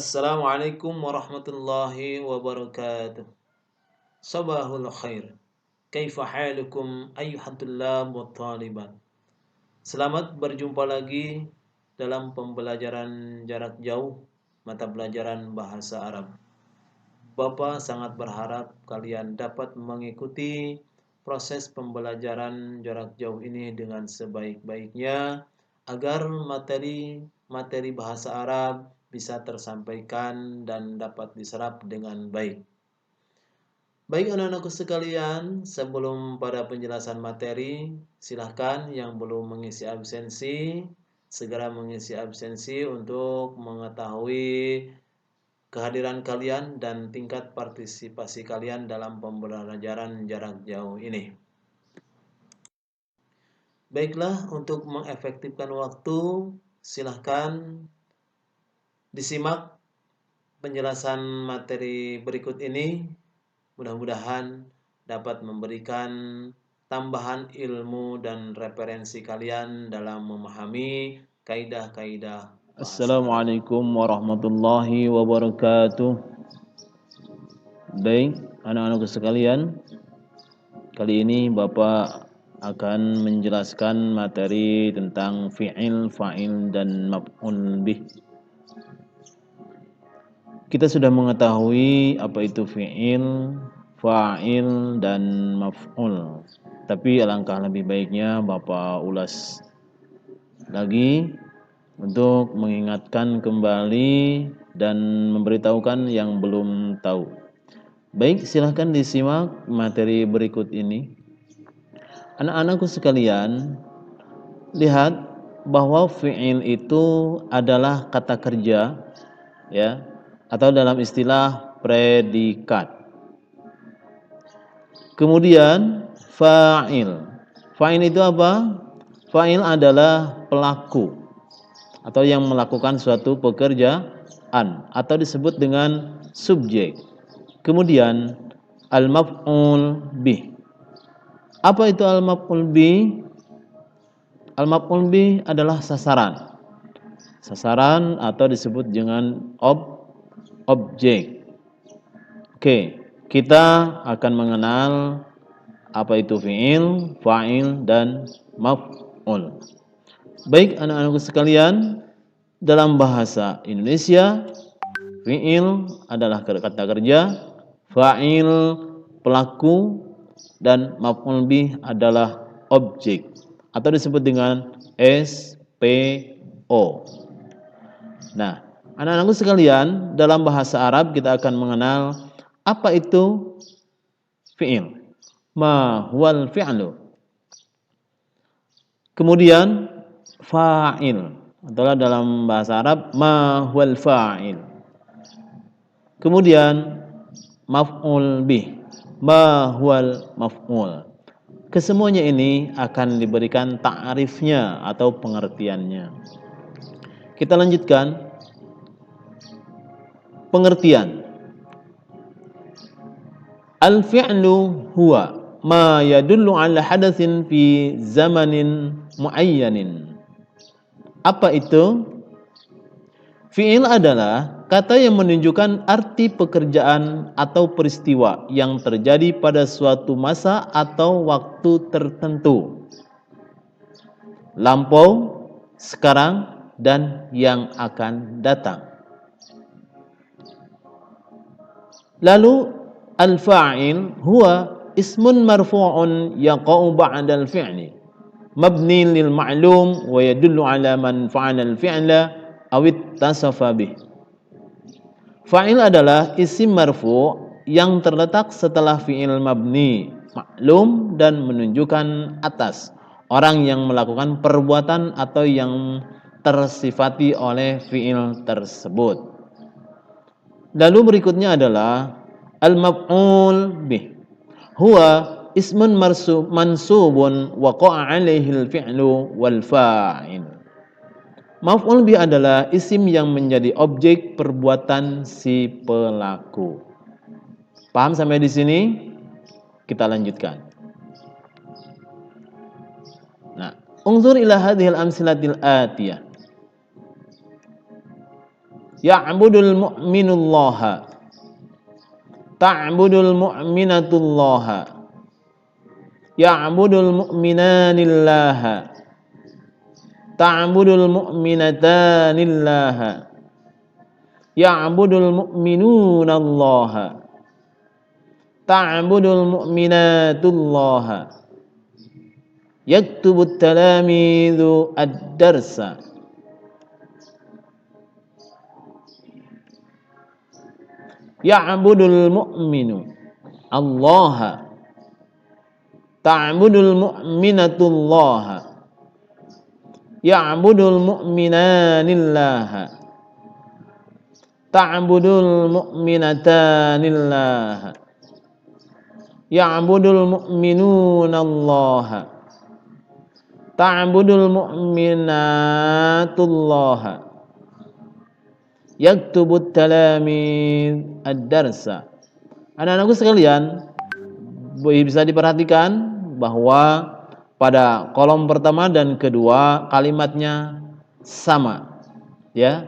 Assalamualaikum warahmatullahi wabarakatuh. Sabahul khair. Kaifa halukum ayyuhat tullab wa talibat. Selamat berjumpa lagi dalam pembelajaran jarak jauh mata pelajaran bahasa Arab. Bapak sangat berharap kalian dapat mengikuti proses pembelajaran jarak jauh ini dengan sebaik-baiknya agar materi bahasa Arab bisa tersampaikan dan dapat diserap dengan baik. Baik anak-anakku sekalian, sebelum pada penjelasan materi, silahkan yang belum mengisi absensi, segera mengisi absensi untuk mengetahui kehadiran kalian dan tingkat partisipasi kalian dalam pembelajaran jarak jauh ini. Baiklah, untuk mengefektifkan waktu, silahkan disimak penjelasan materi berikut ini. Mudah-mudahan dapat memberikan tambahan ilmu dan referensi kalian dalam memahami kaidah-kaidah bahasa Arab. Assalamualaikum warahmatullahi wabarakatuh. Baik, anak-anakku sekalian, kali ini Bapak akan menjelaskan materi tentang fi'il, fa'il, dan maf'ul bih. Kita sudah mengetahui apa itu fi'il, fa'il, dan maf'ul. Tapi alangkah lebih baiknya Bapak ulas lagi untuk mengingatkan kembali dan memberitahukan yang belum tahu. Baik, silahkan disimak materi berikut ini. Anak-anakku sekalian, lihat bahwa fi'il itu adalah kata kerja, ya, atau dalam istilah predikat. Kemudian fa'il. Fa'il itu apa? Fa'il adalah pelaku atau yang melakukan suatu pekerjaan atau disebut dengan subjek. Kemudian al-maf'ul bih. Apa itu al-maf'ul bih? Al-maf'ul bih adalah sasaran. Sasaran atau disebut dengan objek. Oke, kita akan mengenal apa itu fi'il, fa'il, dan maf'ul. Baik anak-anakku sekalian, dalam bahasa Indonesia, fi'il adalah kata kerja, fa'il pelaku, dan maf'ul bih adalah objek atau disebut dengan SPO. Nah, anak-anakku sekalian, dalam bahasa Arab kita akan mengenal apa itu fi'il. Ma huwal fi'lu. Kemudian fa'il adalah dalam bahasa Arab ma huwal fa'il. Kemudian maf'ul bih, ma huwal maf'ul. Kesemuanya ini akan diberikan ta'rifnya atau pengertiannya. Kita lanjutkan pengertian. Al-fi'lu huwa ma yadullu ala hadatsin fi zamanin muayyanin. Apa itu? Fi'il adalah kata yang menunjukkan arti pekerjaan atau peristiwa yang terjadi pada suatu masa atau waktu tertentu. Lampau, sekarang, dan yang akan datang. Lalu al-fa'il huwa ismun marfu'un yaqa'u ba'da al-fi'li mabni lil ma'lum wa yadullu ala man fa'ala al-fi'la aw ittasafa bih. Fa'il adalah isim marfu' yang terletak setelah fi'il mabni maklum dan menunjukkan atas orang yang melakukan perbuatan atau yang tersifati oleh fi'il tersebut. Lalu berikutnya adalah al-maf'ul bih. Huwa ismun mansubun waqa'a 'alaihi al-fi'lu wal fa'il. Maf'ul bih adalah isim yang menjadi objek perbuatan si pelaku. Paham sampai di sini? Kita lanjutkan. Nah, unzur ila hadhil amsilatil atiyah. Ya'budul mu'minullaha. Ta'budul mu'minatullaha. Ya'budul mu'minanillaha. Ta'budul mu'minatanillaha. Ya'budul mu'minunallaha. Ta'budul mu'minatullaha. Yaktubut talamidhu ad-darsa. Ya'budul mu'minu Allaha. Ta'budul mu'minatullaha. Ya'budul mu'minanillaha. Ta'budul mu'minatanillaha. Ya'budul mu'minunallaha. Ta'budul mu'minatullaha. Yaktubut talamid ad-darsa. Anak-anakku sekalian, bisa diperhatikan bahwa pada kolom pertama dan kedua kalimatnya sama, ya.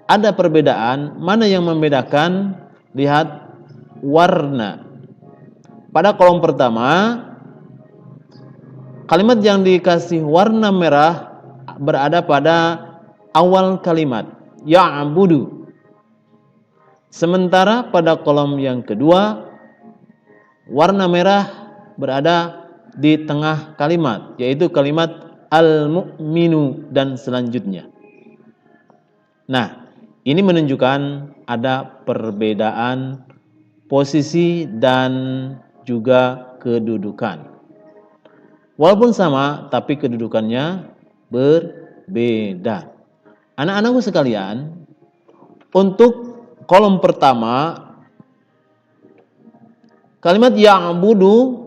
Ada perbedaan. Mana yang membedakan? Lihat warna. Pada kolom pertama, kalimat yang dikasih warna merah berada pada awal kalimat, ya'budu. Sementara pada kolom yang kedua, warna merah berada di tengah kalimat, yaitu kalimat al-mu'minu dan selanjutnya. Nah, ini menunjukkan ada perbedaan posisi dan juga kedudukan. Walaupun sama, tapi kedudukannya berbeda. Anak-anakku sekalian, untuk kolom pertama, kalimat ya'budu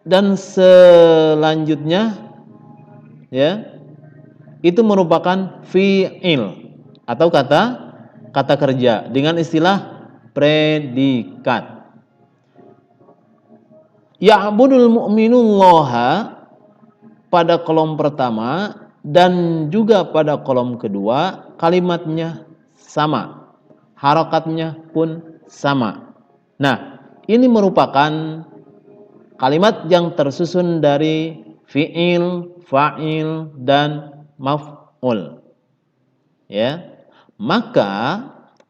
dan selanjutnya, ya, itu merupakan fi'il atau kata kerja dengan istilah predikat. Ya'budul mu'minullaha pada kolom pertama dan juga pada kolom kedua kalimatnya sama, harokatnya pun sama. Nah, ini merupakan kalimat yang tersusun dari fi'il, fa'il, dan maf'ul. Ya, maka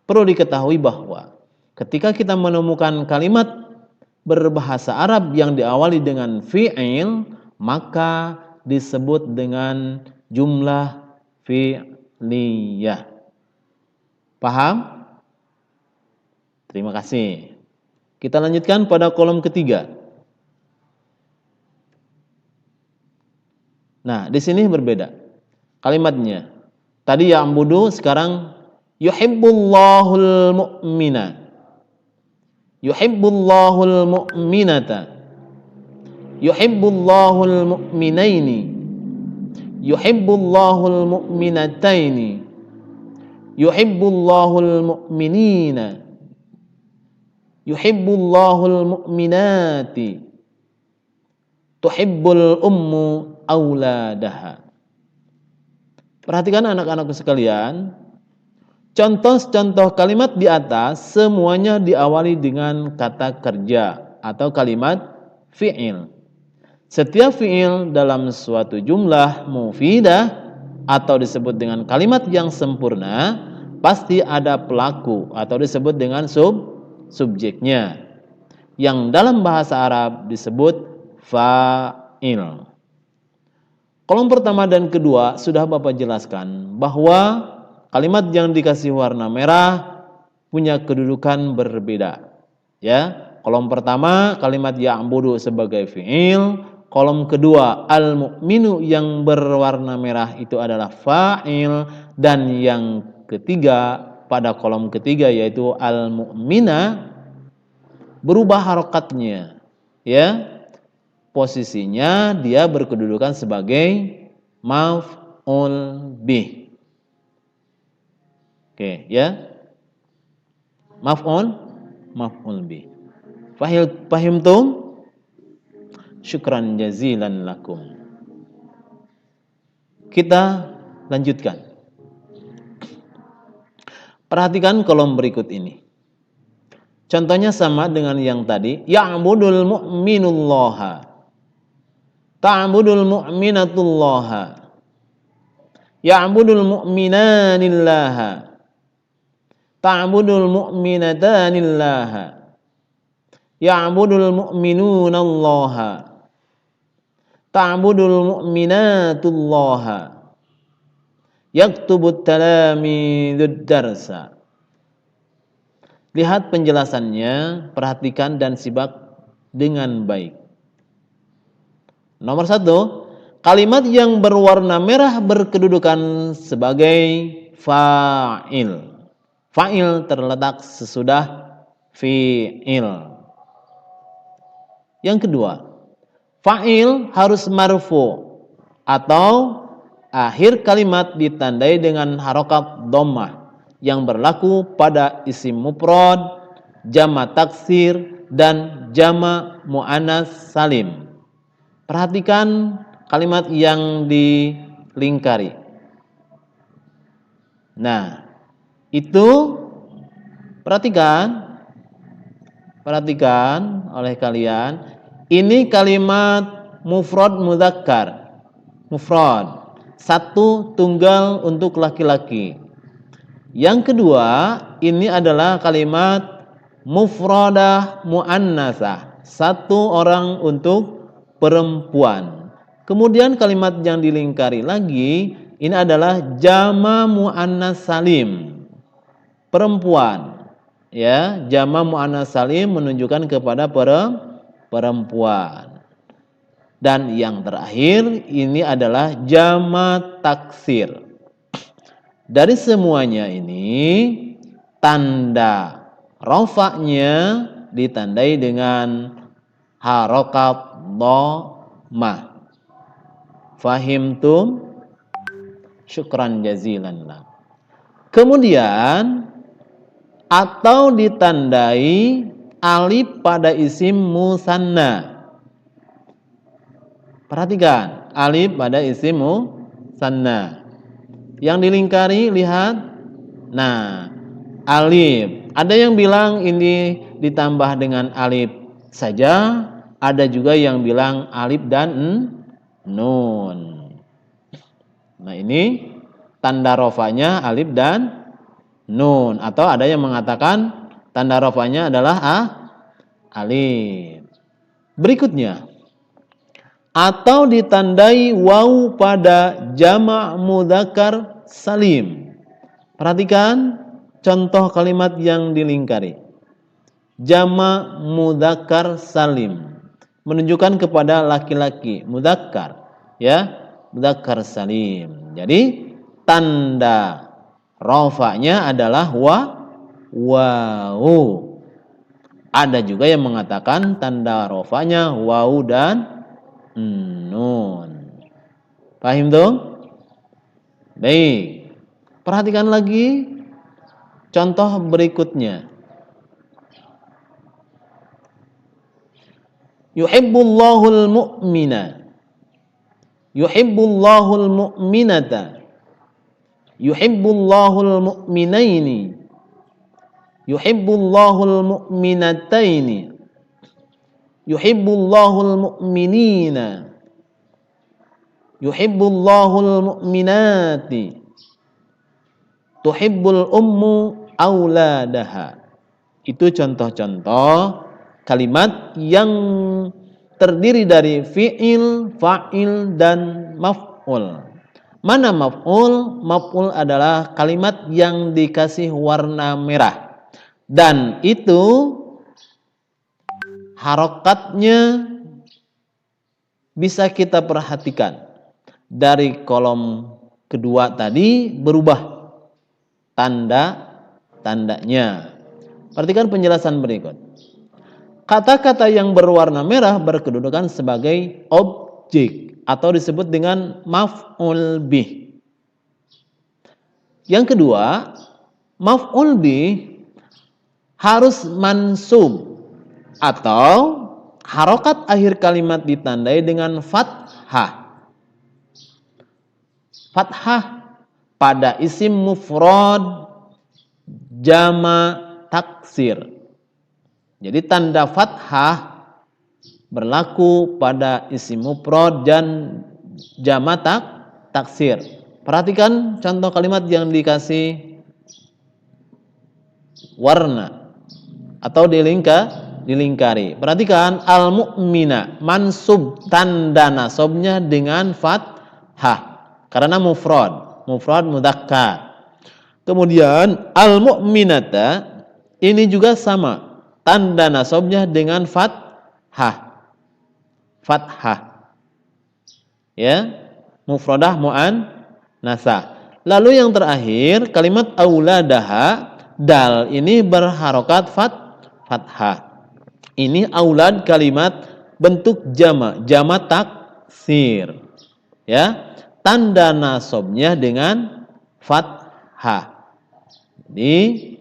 perlu diketahui bahwa ketika kita menemukan kalimat berbahasa Arab yang diawali dengan fi'il, maka disebut dengan jumlah fi'liyah. Paham? Terima kasih. Kita lanjutkan pada kolom ketiga. Nah, di sini berbeda kalimatnya. Tadi ya'budu, sekarang yuhibbullahul mu'mina. Yuhibbullahul mu'minata. Yuhibbullahul mu'minaini. Yuhibbullahul mu'minataini. Yuhibbullahul mu'minina. Yuhibbullahul mu'minati. Tuhibbul ummu auladaha. Perhatikan anak-anakku sekalian, contoh-contoh kalimat di atas semuanya diawali dengan kata kerja atau kalimat fi'il. Setiap fi'il dalam suatu jumlah mufidah atau disebut dengan kalimat yang sempurna pasti ada pelaku atau disebut dengan subjeknya yang dalam bahasa Arab disebut fa'il. Kolom pertama dan kedua sudah Bapak jelaskan bahwa kalimat yang dikasih warna merah punya kedudukan berbeda. Ya, kolom pertama kalimat ya'budu sebagai fi'il, kolom kedua al-mu'minu yang berwarna merah itu adalah fa'il, dan yang ketiga pada kolom ketiga yaitu al-mu'mina berubah harokatnya, ya. Posisinya dia berkedudukan sebagai maf'ul bih. Oke, ya. Maf'ul bih. Fahimtum? Syukran jazilan lakum. Kita lanjutkan. Perhatikan kolom berikut ini. Contohnya sama dengan yang tadi. Ya'budul mu'minullaha. Ta'budul mu'minatullaha. Ya'budul mu'minanillaha. Ta'budul mu'minatanillaha. Ya'budul mu'minunallaha. Ta'budul mu'minatullaha. Yaktubut talamidud darsa. Lihat penjelasannya, perhatikan dan simak dengan baik. Nomor 1, kalimat yang berwarna merah berkedudukan sebagai fa'il. Fa'il terletak sesudah fi'il. Yang kedua, fa'il harus marfu atau akhir kalimat ditandai dengan harokat dhammah yang berlaku pada isim mufrad, jama' taksir, dan jama' mu'annas salim. Perhatikan kalimat yang dilingkari. Nah, itu perhatikan oleh kalian. Ini kalimat mufrad mudzakkar. Mufrad, satu tunggal untuk laki-laki. Yang kedua, ini adalah kalimat mufradah muannasah, satu orang untuk perempuan. Kemudian kalimat yang dilingkari lagi, ini adalah jama muannas salim, perempuan. Ya, jama muannas salim menunjukkan kepada perempuan. Dan yang terakhir ini adalah jama taksir. Dari semuanya ini tanda rafa'nya ditandai dengan harokat dhammah. Fahimtum? Syukran jazilan. Kemudian atau ditandai alif pada isim musanna. Perhatikan, alif pada isim musanna. Yang dilingkari, lihat. Nah, alif. Ada yang bilang ini ditambah dengan alif saja. Ada juga yang bilang alif dan nun. Nah, ini tanda rafanya alif dan nun. Atau ada yang mengatakan tanda rafanya adalah alif. Berikutnya, atau ditandai waw pada jama' mudzakkar salim. Perhatikan contoh kalimat yang dilingkari. Jama' mudzakkar salim menunjukkan kepada laki-laki, mudzakkar, ya, mudzakkar salim. Jadi tanda rafa'nya adalah waw. Ada juga yang mengatakan tanda rafa'nya waw dan nun. Paham dong? Baik. Perhatikan lagi contoh berikutnya. Yuhibbullahul mu'mina. Yuhibbullahul mu'minata. Yuhibbullahul mu'minaini. Yuhibbullahul mu'minataini. Yuhibbullahul mu'minina. Yuhibbullahul mu'minati. Tuhibbul ummu auladaha. Itu contoh-contoh kalimat yang terdiri dari fi'il, fa'il, dan maf'ul. Mana maf'ul? Maf'ul adalah kalimat yang dikasih warna merah. Dan itu harokatnya bisa kita perhatikan. Dari kolom kedua tadi berubah tandanya. Perhatikan penjelasan berikut. Kata-kata yang berwarna merah berkedudukan sebagai objek atau disebut dengan maf'ul bih. Yang kedua, maf'ul bih harus mansub atau harokat akhir kalimat ditandai dengan fathah. Fathah pada isim mufrad, jama' taksir. Jadi tanda fathah berlaku pada isim mufrad dan jama' taksir. Perhatikan contoh kalimat yang dikasih warna atau dilingkari. Perhatikan al-mu'mina mansub tanda nasabnya dengan fathah karena mufrad mudzakkar. Kemudian al-mu'minata ini juga sama, tanda nasabnya dengan fathah. Ya, mufradah muannasah. Lalu yang terakhir kalimat auladaha, dal ini berharokat fathah. Ini aulad kalimat bentuk jama' taksir. Ya, tanda nasabnya dengan fathah. Jadi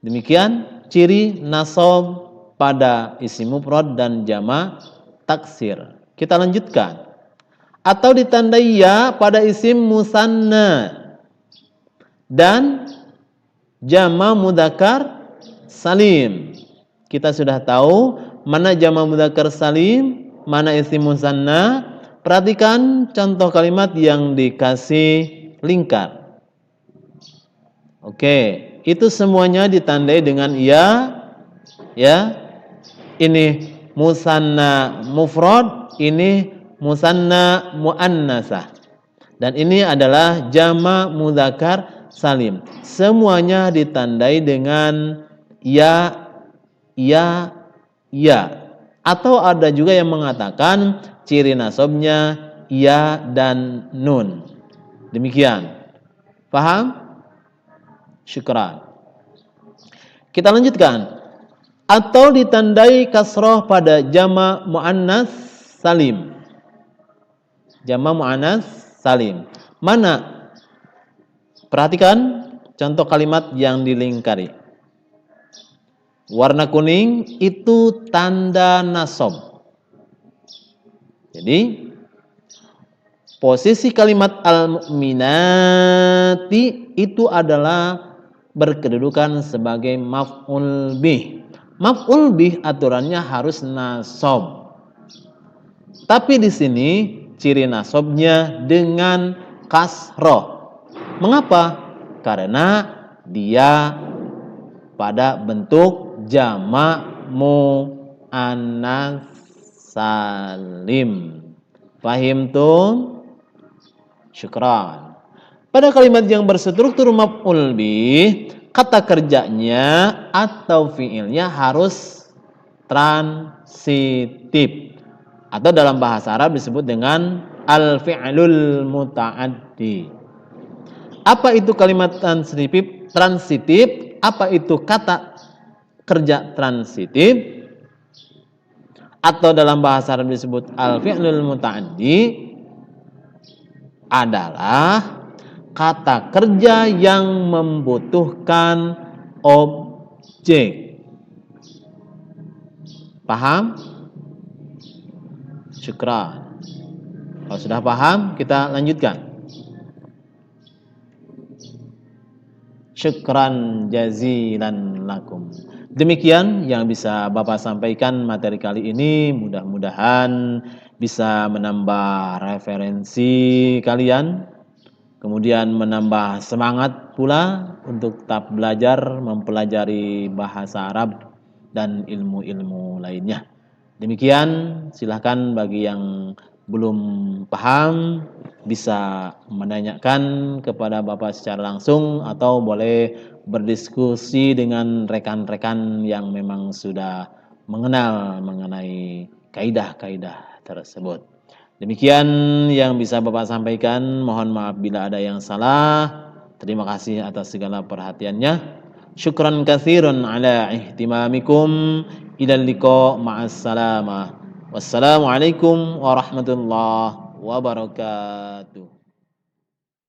demikian ciri nasab pada isim mufrad dan jama' taksir. Kita lanjutkan. Atau ditandai ya pada isim musanna dan jama' mudzakkar salim. Kita sudah tahu mana jama' mudzakkar salim, mana isim musanna. Perhatikan contoh kalimat yang dikasih lingkar. Oke, itu semuanya ditandai dengan ya. Ya. Ini musanna mufrad, ini musanna muannasah. Dan ini adalah jama' mudzakkar salim. Semuanya ditandai dengan ya. Atau ada juga yang mengatakan ciri nasabnya ya dan nun. Demikian. Paham? Syukran. Kita lanjutkan. Atau ditandai kasroh pada jama' muannas salim. Jama' muannas salim. Mana? Perhatikan contoh kalimat yang dilingkari. Warna kuning itu tanda nasab. Jadi posisi kalimat al-mu'minati itu adalah berkedudukan sebagai maf'ul bih. Maf'ul bih aturannya harus nasab. Tapi di sini ciri nasabnya dengan kasroh. Mengapa? Karena dia pada bentuk jama' muannas salim. Fahimtum? Syukran. Pada kalimat yang berstruktur maf'ul bih, kata kerjanya atau fiilnya harus transitif. Atau dalam bahasa Arab disebut dengan al-fi'lul muta'addi. Apa itu kalimat transitif? Apa itu kata kerja transitif? Atau dalam bahasa Arab disebut al-fi'lul muta'addi adalah kata kerja yang membutuhkan objek. Paham? Syukran. Kalau sudah paham, kita lanjutkan. Syukran jazilan lakum. Demikian yang bisa Bapak sampaikan materi kali ini. Mudah-mudahan bisa menambah referensi kalian, kemudian menambah semangat pula untuk tetap belajar mempelajari bahasa Arab dan ilmu-ilmu lainnya. Demikian, silahkan bagi yang belum paham bisa menanyakan kepada Bapak secara langsung atau boleh berdiskusi dengan rekan-rekan yang memang sudah mengenal mengenai kaidah-kaidah tersebut. Demikian yang bisa Bapak sampaikan. Mohon maaf bila ada yang salah. Terima kasih atas segala perhatiannya. Syukran katsiran ala ihtimamikum. Ilal liqa ma'as salamah. Wassalamualaikum warahmatullahi wabarakatuh.